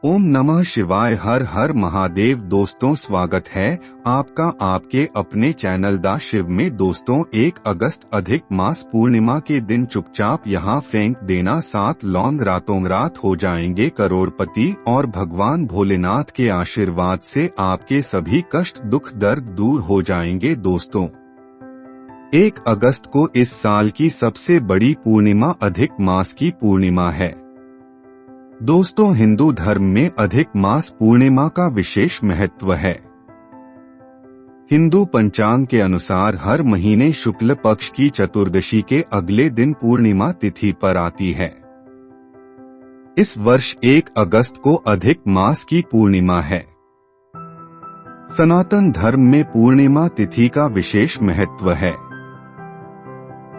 ओम नमः शिवाय। हर हर महादेव। दोस्तों, स्वागत है आपका आपके अपने चैनल दा शिव में। दोस्तों, 1 अगस्त अधिक मास पूर्णिमा के दिन चुपचाप यहाँ फेंक देना 7 लौंग रातों रात हो जाएंगे करोड़पति और भगवान भोलेनाथ के आशीर्वाद से आपके सभी कष्ट दुख दर्द दूर हो जाएंगे। दोस्तों, 1 अगस्त को इस साल की सबसे बड़ी पूर्णिमा अधिक मास की पूर्णिमा है। दोस्तों, हिंदू धर्म में अधिक मास पूर्णिमा का विशेष महत्व है। हिंदू पंचांग के अनुसार हर महीने शुक्ल पक्ष की चतुर्दशी के अगले दिन पूर्णिमा तिथि पर आती है। इस वर्ष 1 अगस्त को अधिक मास की पूर्णिमा है। सनातन धर्म में पूर्णिमा तिथि का विशेष महत्व है।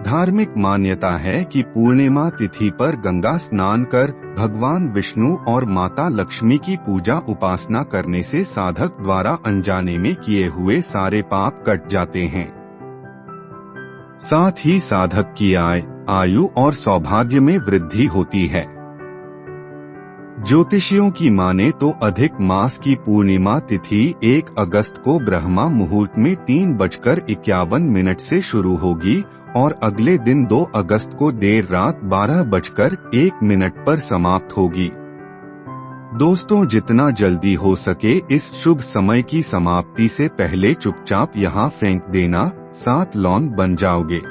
धार्मिक मान्यता है कि पूर्णिमा तिथि पर गंगा स्नान कर भगवान विष्णु और माता लक्ष्मी की पूजा उपासना करने से साधक द्वारा अनजाने में किए हुए सारे पाप कट जाते हैं। साथ ही साधक की आयु और सौभाग्य में वृद्धि होती है। ज्योतिषियों की माने तो अधिक मास की पूर्णिमा तिथि 1 अगस्त को ब्रह्मा मुहूर्त में 3:51 से शुरू होगी और अगले दिन 2 अगस्त को देर रात 12:01 पर समाप्त होगी। दोस्तों, जितना जल्दी हो सके इस शुभ समय की समाप्ति से पहले चुपचाप यहाँ फेंक देना, 7 लौंग बन जाओगे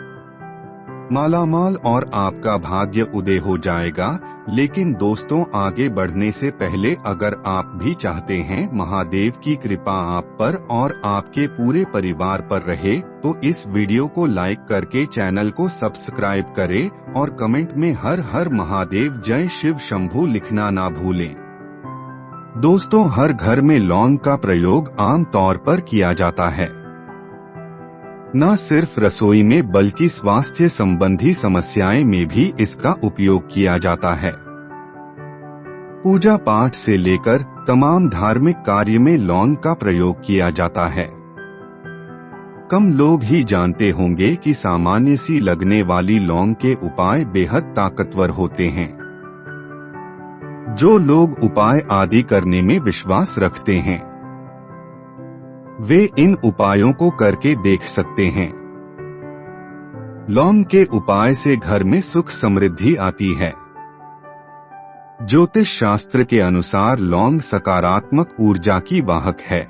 मालामाल और आपका भाग्य उदय हो जाएगा। लेकिन दोस्तों, आगे बढ़ने से पहले अगर आप भी चाहते हैं महादेव की कृपा आप पर और आपके पूरे परिवार पर रहे तो इस वीडियो को लाइक करके चैनल को सब्सक्राइब करें और कमेंट में हर हर महादेव जय शिव शंभू लिखना ना भूलें। दोस्तों, हर घर में लौंग का प्रयोग आम तौर पर किया जाता है। न सिर्फ रसोई में बल्कि स्वास्थ्य संबंधी समस्याएं में भी इसका उपयोग किया जाता है। पूजा पाठ से लेकर तमाम धार्मिक कार्य में लौंग का प्रयोग किया जाता है। कम लोग ही जानते होंगे कि सामान्य सी लगने वाली लौंग के उपाय बेहद ताकतवर होते हैं। जो लोग उपाय आदि करने में विश्वास रखते हैं वे इन उपायों को करके देख सकते हैं। लौंग के उपाय से घर में सुख समृद्धि आती है। ज्योतिष शास्त्र के अनुसार लौंग सकारात्मक ऊर्जा की वाहक है।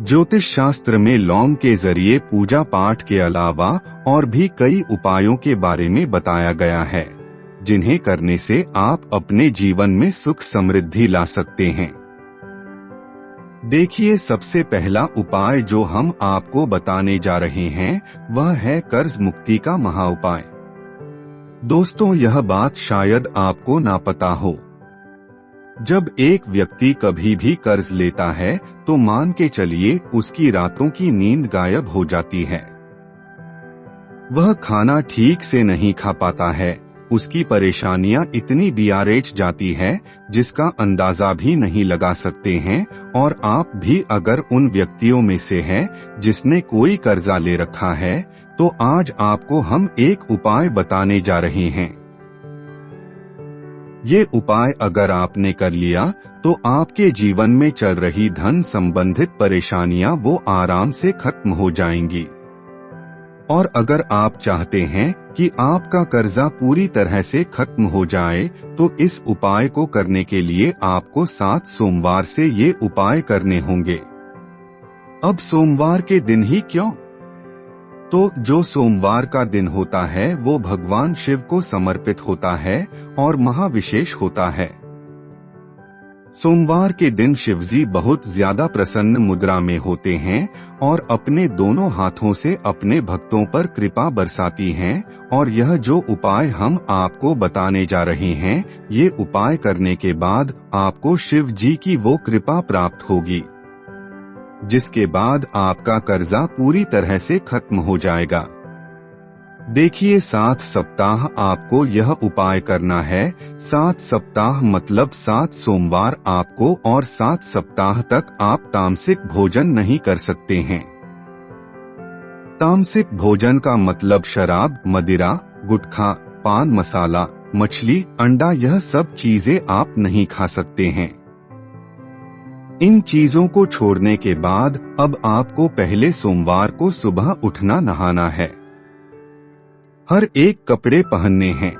ज्योतिष शास्त्र में लौंग के जरिए पूजा पाठ के अलावा और भी कई उपायों के बारे में बताया गया है, जिन्हें करने से आप अपने जीवन में सुख समृद्धि ला सकते हैं। देखिए, सबसे पहला उपाय जो हम आपको बताने जा रहे हैं वह है कर्ज मुक्ति का महाउपाय। दोस्तों, यह बात शायद आपको ना पता हो। जब एक व्यक्ति कभी भी कर्ज लेता है तो मान के चलिए उसकी रातों की नींद गायब हो जाती है। वह खाना ठीक से नहीं खा पाता है। उसकी परेशानियां इतनी बियारेच जाती है जिसका अंदाजा भी नहीं लगा सकते हैं। और आप भी अगर उन व्यक्तियों में से हैं जिसने कोई कर्जा ले रखा है तो आज आपको हम एक उपाय बताने जा रहे हैं। ये उपाय अगर आपने कर लिया तो आपके जीवन में चल रही धन संबंधित परेशानियां वो आराम से खत्म हो जाएंगी। और अगर आप चाहते हैं कि आपका कर्जा पूरी तरह से खत्म हो जाए तो इस उपाय को करने के लिए आपको 7 सोमवार से ये उपाय करने होंगे। अब सोमवार के दिन ही क्यों? तो जो सोमवार का दिन होता है वो भगवान शिव को समर्पित होता है और महाविशेष होता है। सोमवार के दिन शिवजी बहुत ज्यादा प्रसन्न मुद्रा में होते हैं और अपने दोनों हाथों से अपने भक्तों पर कृपा बरसाती हैं। और यह जो उपाय हम आपको बताने जा रहे हैं, ये उपाय करने के बाद आपको शिव जी की वो कृपा प्राप्त होगी जिसके बाद आपका कर्जा पूरी तरह से खत्म हो जाएगा। देखिए, 7 सप्ताह आपको यह उपाय करना है। 7 सप्ताह मतलब 7 सोमवार आपको, और 7 सप्ताह तक आप तामसिक भोजन नहीं कर सकते हैं। तामसिक भोजन का मतलब शराब, मदिरा, गुटखा, पान मसाला, मछली, अंडा, यह सब चीजें आप नहीं खा सकते हैं। इन चीजों को छोड़ने के बाद अब आपको पहले सोमवार को सुबह उठना नहाना है। हर एक कपड़े पहनने हैं।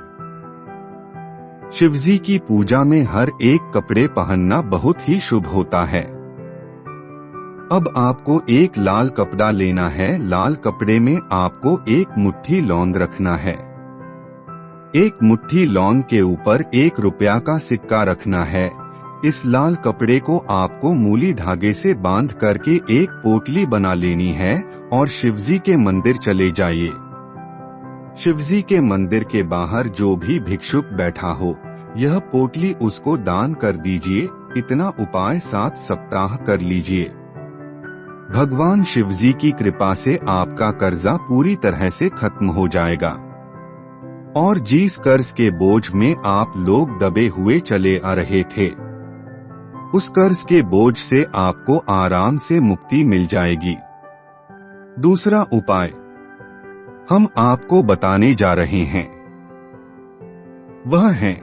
शिवजी की पूजा में हर एक कपड़े पहनना बहुत ही शुभ होता है। अब आपको एक लाल कपड़ा लेना है। लाल कपड़े में आपको एक मुट्ठी लौंग रखना है। एक मुट्ठी लौंग के ऊपर 1 रुपया का सिक्का रखना है। इस लाल कपड़े को आपको मूली धागे से बांध करके एक पोटली बना लेनी है और शिवजी के मंदिर चले जाइए। शिवजी के मंदिर के बाहर जो भी भिक्षुक बैठा हो, यह पोटली उसको दान कर दीजिए। इतना उपाय 7 सप्ताह कर लीजिए। भगवान शिवजी की कृपा से आपका कर्जा पूरी तरह से खत्म हो जाएगा और जिस कर्ज के बोझ में आप लोग दबे हुए चले आ रहे थे, उस कर्ज के बोझ से आपको आराम से मुक्ति मिल जाएगी। दूसरा उपाय हम आपको बताने जा रहे हैं, वह है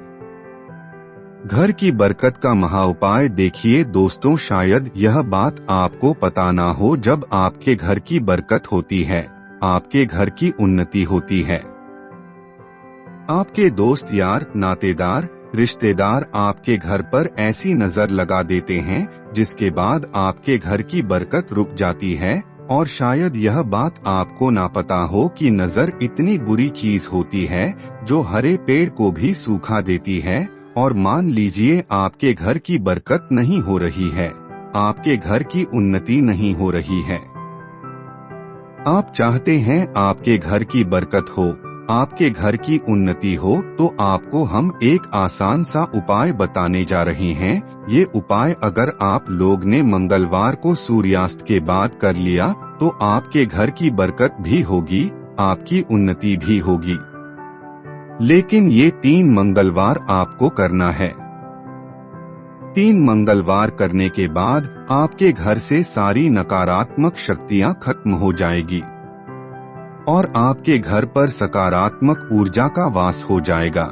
घर की बरकत का महाउपाय। देखिए दोस्तों, शायद यह बात आपको पता ना हो, जब आपके घर की बरकत होती है, आपके घर की उन्नति होती है, आपके दोस्त, यार, नातेदार, रिश्तेदार आपके घर पर ऐसी नजर लगा देते हैं जिसके बाद आपके घर की बरकत रुक जाती है। और शायद यह बात आपको ना पता हो कि नजर इतनी बुरी चीज होती है जो हरे पेड़ को भी सूखा देती है। और मान लीजिए आपके घर की बरकत नहीं हो रही है, आपके घर की उन्नति नहीं हो रही है। आप चाहते हैं आपके घर की बरकत हो, आपके घर की उन्नति हो, तो आपको हम एक आसान सा उपाय बताने जा रहे हैं। ये उपाय अगर आप लोग ने मंगलवार को सूर्यास्त के बाद कर लिया तो आपके घर की बरकत भी होगी, आपकी उन्नति भी होगी। लेकिन ये 3 मंगलवार आपको करना है। 3 मंगलवार करने के बाद आपके घर से सारी नकारात्मक शक्तियां खत्म हो जाएगी और आपके घर पर सकारात्मक ऊर्जा का वास हो जाएगा।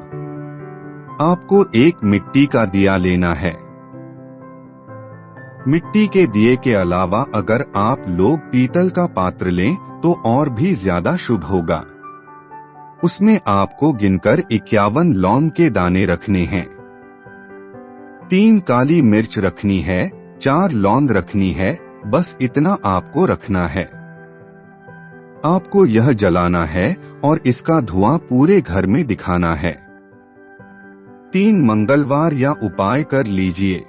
आपको एक मिट्टी का दिया लेना है। मिट्टी के दिए के अलावा अगर आप लोग पीतल का पात्र लें तो और भी ज्यादा शुभ होगा। उसमें आपको गिनकर 51 लौंग के दाने रखने हैं, 3 काली मिर्च रखनी है, 4 लौंग रखनी है। बस इतना आपको रखना है। आपको यह जलाना है और इसका धुआं पूरे घर में दिखाना है। 3 मंगलवार या उपाय कर लीजिए।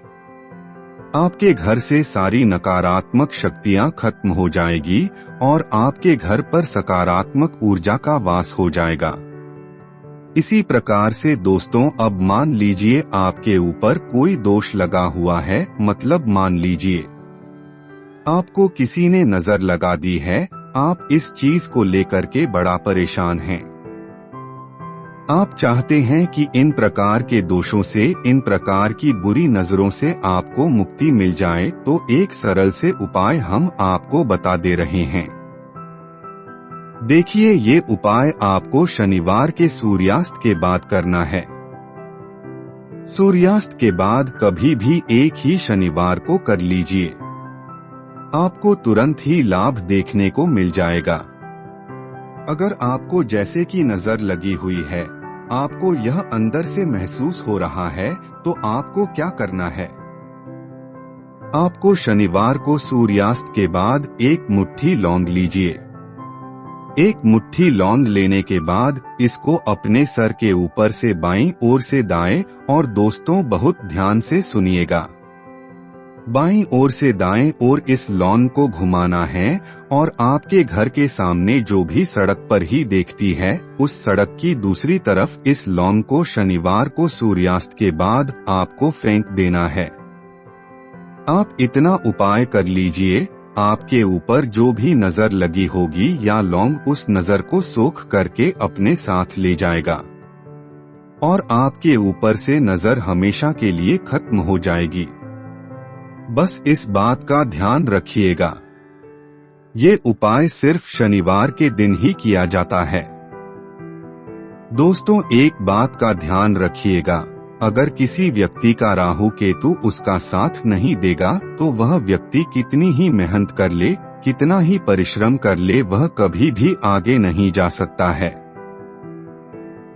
आपके घर से सारी नकारात्मक शक्तियां खत्म हो जाएगी और आपके घर पर सकारात्मक ऊर्जा का वास हो जाएगा। इसी प्रकार से दोस्तों, अब मान लीजिए आपके ऊपर कोई दोष लगा हुआ है, मतलब मान लीजिए आपको किसी ने नजर लगा दी है, आप इस चीज को लेकर के बड़ा परेशान हैं। आप चाहते हैं कि इन प्रकार के दोषों से, इन प्रकार की बुरी नजरों से आपको मुक्ति मिल जाए, तो एक सरल से उपाय हम आपको बता दे रहे हैं। देखिए, ये उपाय आपको शनिवार के सूर्यास्त के बाद करना है। सूर्यास्त के बाद कभी भी एक ही शनिवार को कर लीजिए, आपको तुरंत ही लाभ देखने को मिल जाएगा। अगर आपको जैसे कि नजर लगी हुई है, आपको यह अंदर से महसूस हो रहा है, तो आपको क्या करना है? आपको शनिवार को सूर्यास्त के बाद एक मुट्ठी लौंग लीजिए। एक मुट्ठी लौंग लेने के बाद इसको अपने सर के ऊपर से बाईं ओर से दाएं, और दोस्तों बहुत ध्यान से सुनिएगा, बाईं ओर से दाएं ओर इस लौंग को घुमाना है और आपके घर के सामने जो भी सड़क पर ही देखती है, उस सड़क की दूसरी तरफ इस लौंग को शनिवार को सूर्यास्त के बाद आपको फेंक देना है। आप इतना उपाय कर लीजिए, आपके ऊपर जो भी नजर लगी होगी या लौंग उस नजर को सोख करके अपने साथ ले जाएगा और आपके ऊपर से नजर हमेशा के लिए खत्म हो जाएगी। बस इस बात का ध्यान रखिएगा, ये उपाय सिर्फ शनिवार के दिन ही किया जाता है। दोस्तों, एक बात का ध्यान रखिएगा, अगर किसी व्यक्ति का राहु केतु उसका साथ नहीं देगा तो वह व्यक्ति कितनी ही मेहनत कर ले, कितना ही परिश्रम कर ले, वह कभी भी आगे नहीं जा सकता है।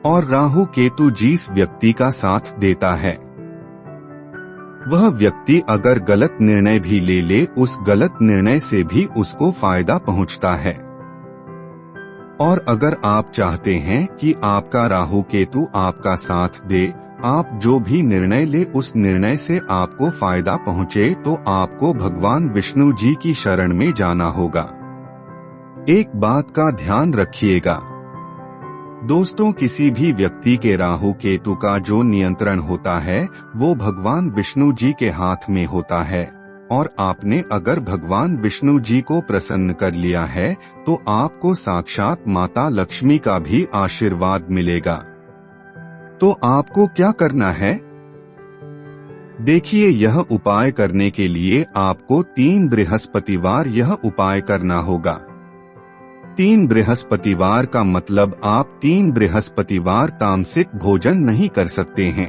और राहु केतु जिस व्यक्ति का साथ देता है, वह व्यक्ति अगर गलत निर्णय भी ले ले, उस गलत निर्णय से भी उसको फायदा पहुंचता है। और अगर आप चाहते हैं कि आपका राहु केतु आपका साथ दे, आप जो भी निर्णय ले उस निर्णय से आपको फायदा पहुंचे, तो आपको भगवान विष्णु जी की शरण में जाना होगा। एक बात का ध्यान रखिएगा दोस्तों, किसी भी व्यक्ति के राहु केतु का जो नियंत्रण होता है वो भगवान विष्णु जी के हाथ में होता है। और आपने अगर भगवान विष्णु जी को प्रसन्न कर लिया है तो आपको साक्षात माता लक्ष्मी का भी आशीर्वाद मिलेगा। तो आपको क्या करना है? देखिए, यह उपाय करने के लिए आपको 3 बृहस्पतिवार यह उपाय करना होगा। 3 बृहस्पतिवार का मतलब आप 3 बृहस्पतिवार तामसिक भोजन नहीं कर सकते हैं।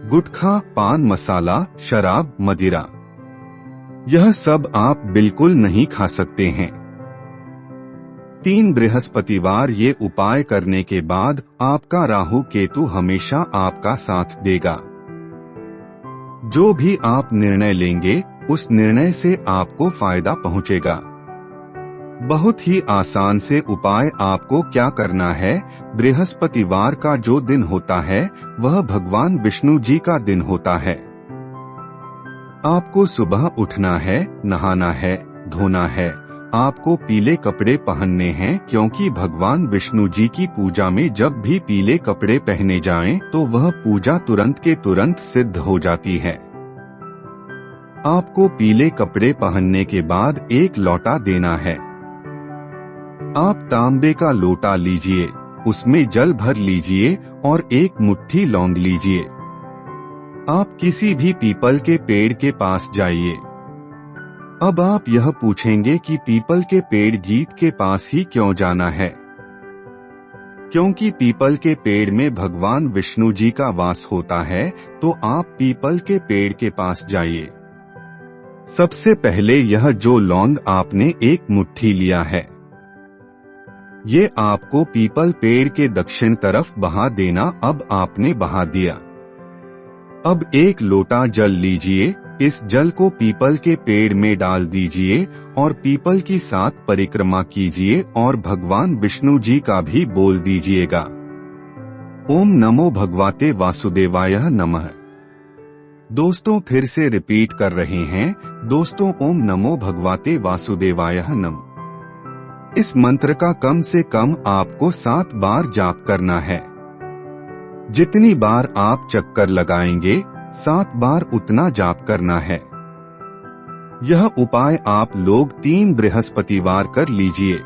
गुटखा, पान मसाला, शराब, मदिरा, यह सब आप बिल्कुल नहीं खा सकते हैं। 3 बृहस्पतिवार ये उपाय करने के बाद आपका राहु केतु हमेशा आपका साथ देगा। जो भी आप निर्णय लेंगे उस निर्णय से आपको फायदा पहुंचेगा। बहुत ही आसान से उपाय आपको क्या करना है, बृहस्पतिवार का जो दिन होता है वह भगवान विष्णु जी का दिन होता है। आपको सुबह उठना है, नहाना है, धोना है, आपको पीले कपड़े पहनने हैं, क्योंकि भगवान विष्णु जी की पूजा में जब भी पीले कपड़े पहने जाएं तो वह पूजा तुरंत के तुरंत सिद्ध हो जाती है। आपको पीले कपड़े पहनने के बाद एक लोटा देना है। आप तांबे का लोटा लीजिए, उसमें जल भर लीजिए और एक मुट्ठी लौंग लीजिए। आप किसी भी पीपल के पेड़ के पास जाइए। अब आप यह पूछेंगे कि पीपल के पेड़ गीत के पास ही क्यों जाना है? क्योंकि पीपल के पेड़ में भगवान विष्णु जी का वास होता है, तो आप पीपल के पेड़ के पास जाइए। सबसे पहले यह जो लौंग आपने एक मुट्ठी लिया है, ये आपको पीपल पेड़ के दक्षिण तरफ बहा देना। अब आपने बहा दिया। अब एक लोटा जल लीजिए, इस जल को पीपल के पेड़ में डाल दीजिए और पीपल की 7 परिक्रमा कीजिए और भगवान विष्णु जी का भी बोल दीजिएगा। ओम नमो भगवते वासुदेवाय नमः। दोस्तों, फिर से रिपीट कर रहे हैं दोस्तों, ओम नमो भगवते वासुदेवाय नमः। इस मंत्र का कम से कम आपको 7 बार जाप करना है। जितनी बार आप चक्कर लगाएंगे 7 बार उतना जाप करना है। यह उपाय आप लोग 3 बृहस्पतिवार कर लीजिए।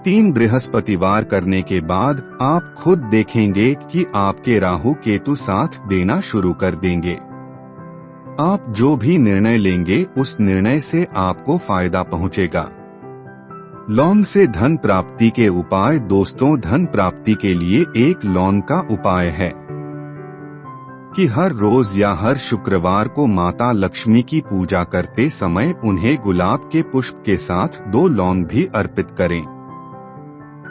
3 बृहस्पतिवार करने के बाद आप खुद देखेंगे कि आपके राहु केतु साथ देना शुरू कर देंगे। आप जो भी निर्णय लेंगे उस निर्णय से आपको फायदा पहुंचेगा। लौंग से धन प्राप्ति के उपाय। दोस्तों, धन प्राप्ति के लिए एक लौंग का उपाय है कि हर रोज या हर शुक्रवार को माता लक्ष्मी की पूजा करते समय उन्हें गुलाब के पुष्प के साथ 2 लौंग भी अर्पित करें।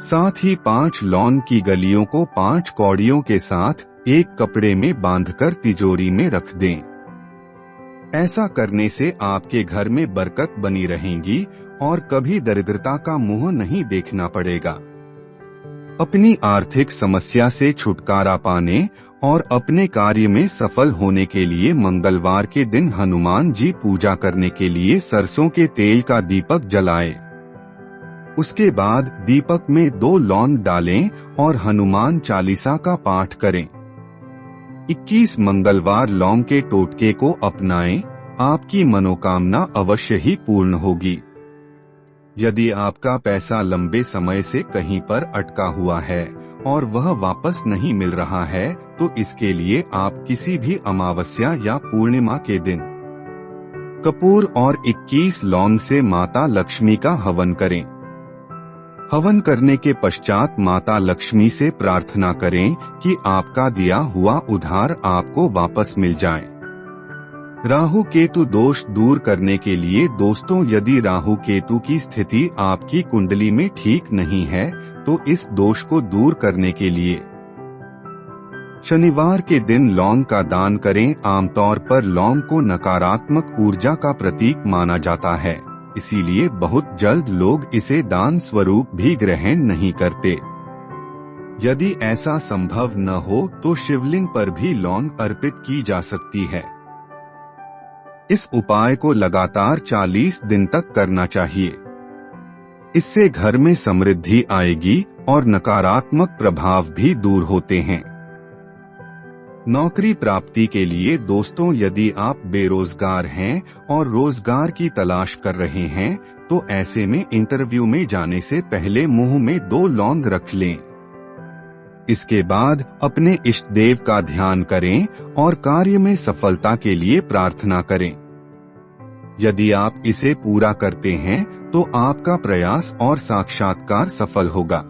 साथ ही 5 लौंग की गलियों को 5 कौड़ियों के साथ एक कपड़े में बांधकर तिजोरी में रख दें। ऐसा करने से आपके घर में बरकत बनी रहेगी और कभी दरिद्रता का मुंह नहीं देखना पड़ेगा। अपनी आर्थिक समस्या से छुटकारा पाने और अपने कार्य में सफल होने के लिए मंगलवार के दिन हनुमान जी पूजा करने के लिए सरसों के तेल का दीपक जलाएं। उसके बाद दीपक में 2 लौंग डालें और हनुमान चालीसा का पाठ करें। 21 मंगलवार लौंग के टोटके को अपनाएं, आपकी मनोकामना अवश्य ही पूर्ण होगी। यदि आपका पैसा लंबे समय से कहीं पर अटका हुआ है और वह वापस नहीं मिल रहा है, तो इसके लिए आप किसी भी अमावस्या या पूर्णिमा के दिन कपूर और 21 लौंग से माता लक्ष्मी का हवन करें। हवन करने के पश्चात माता लक्ष्मी से प्रार्थना करें कि आपका दिया हुआ उधार आपको वापस मिल जाए। राहु केतु दोष दूर करने के लिए दोस्तों, यदि राहु केतु की स्थिति आपकी कुंडली में ठीक नहीं है तो इस दोष को दूर करने के लिए शनिवार के दिन लौंग का दान करें। आमतौर पर लौंग को नकारात्मक ऊर्जा का प्रतीक माना जाता है, इसीलिए बहुत जल्द लोग इसे दान स्वरूप भी ग्रहण नहीं करते। यदि ऐसा संभव न हो तो शिवलिंग पर भी लौंग अर्पित की जा सकती है। इस उपाय को लगातार 40 दिन तक करना चाहिए। इससे घर में समृद्धि आएगी और नकारात्मक प्रभाव भी दूर होते हैं। नौकरी प्राप्ति के लिए दोस्तों, यदि आप बेरोजगार हैं और रोजगार की तलाश कर रहे हैं तो ऐसे में इंटरव्यू में जाने से पहले मुंह में 2 लौंग रख लें। इसके बाद अपने इष्ट देव का ध्यान करें और कार्य में सफलता के लिए प्रार्थना करें। यदि आप इसे पूरा करते हैं तो आपका प्रयास और साक्षात्कार सफल होगा।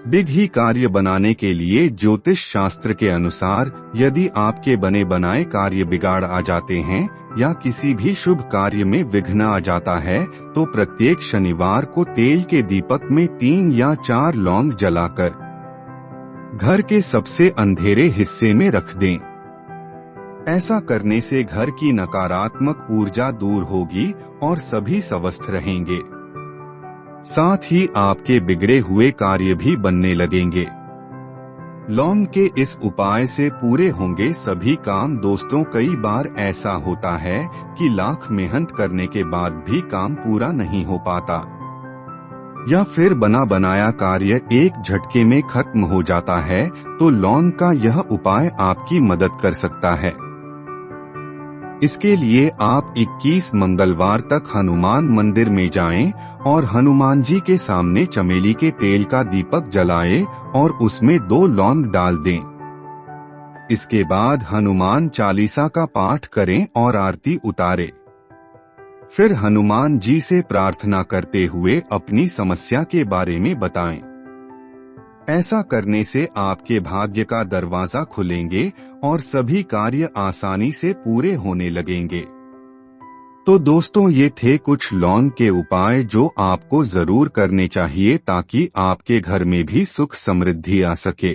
बिग ही कार्य बनाने के लिए ज्योतिष शास्त्र के अनुसार यदि आपके बने बनाए कार्य बिगाड़ आ जाते हैं या किसी भी शुभ कार्य में विघ्न आ जाता है तो प्रत्येक शनिवार को तेल के दीपक में 3 या 4 लौंग जलाकर घर के सबसे अंधेरे हिस्से में रख दें। ऐसा करने से घर की नकारात्मक ऊर्जा दूर होगी और सभी स्वस्थ रहेंगे। साथ ही आपके बिगड़े हुए कार्य भी बनने लगेंगे। लौंग के इस उपाय से पूरे होंगे सभी काम। दोस्तों, कई बार ऐसा होता है कि लाख मेहनत करने के बाद भी काम पूरा नहीं हो पाता या फिर बना बनाया कार्य एक झटके में खत्म हो जाता है, तो लौंग का यह उपाय आपकी मदद कर सकता है। इसके लिए आप 21 मंगलवार तक हनुमान मंदिर में जाएं और हनुमान जी के सामने चमेली के तेल का दीपक जलाएं और उसमें 2 लौंग डाल दें। इसके बाद हनुमान चालीसा का पाठ करें और आरती उतारें। फिर हनुमान जी से प्रार्थना करते हुए अपनी समस्या के बारे में बताएं। ऐसा करने से आपके भाग्य का दरवाजा खुलेंगे और सभी कार्य आसानी से पूरे होने लगेंगे। तो दोस्तों, ये थे कुछ लौंग के उपाय जो आपको जरूर करने चाहिए ताकि आपके घर में भी सुख समृद्धि आ सके।